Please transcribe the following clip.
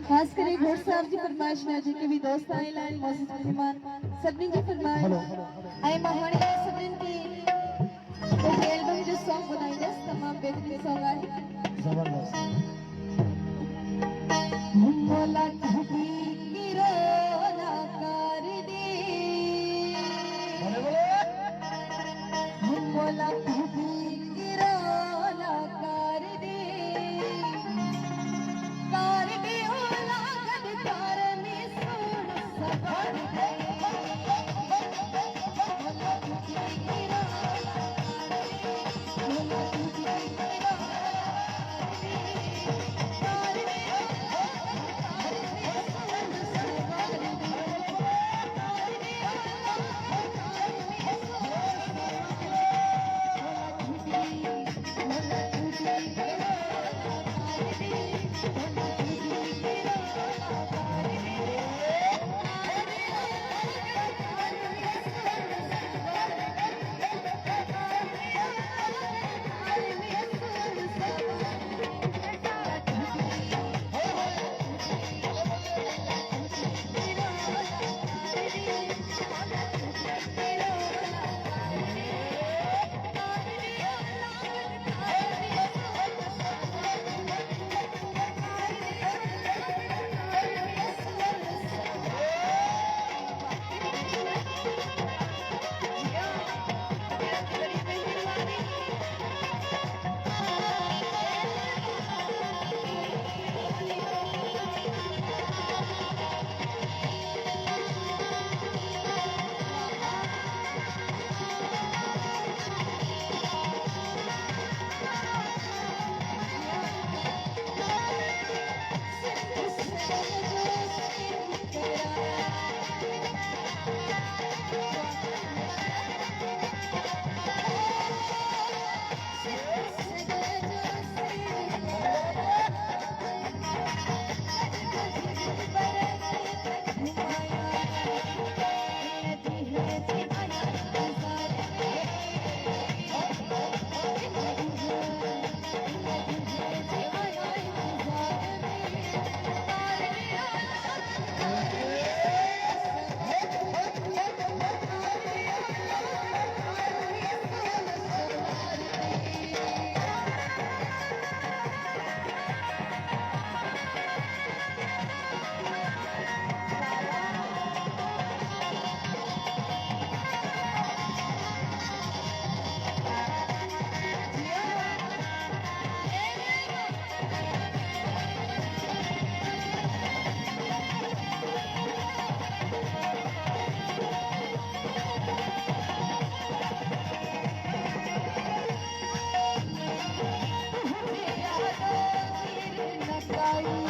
खास करे घोड़ साहब जी फरमाइश में जेके भी दोस्त आयल आहिनि मौजूद मेहमान सभिनी जी फरमाइश ऐं मां हाणे सभिनीनि खे पंहिंजे एल्बम जो सॉन्ग ॿुधाईंदसि तमामु बहितरीनु सॉन्ग आहे जबरदस्त मोला कभी किरोना कर दे मोला कभी किरोना कर दे ओला गदकार में सुन सबर दे मोला कभी किरोना मोला कभी किरोना Bye.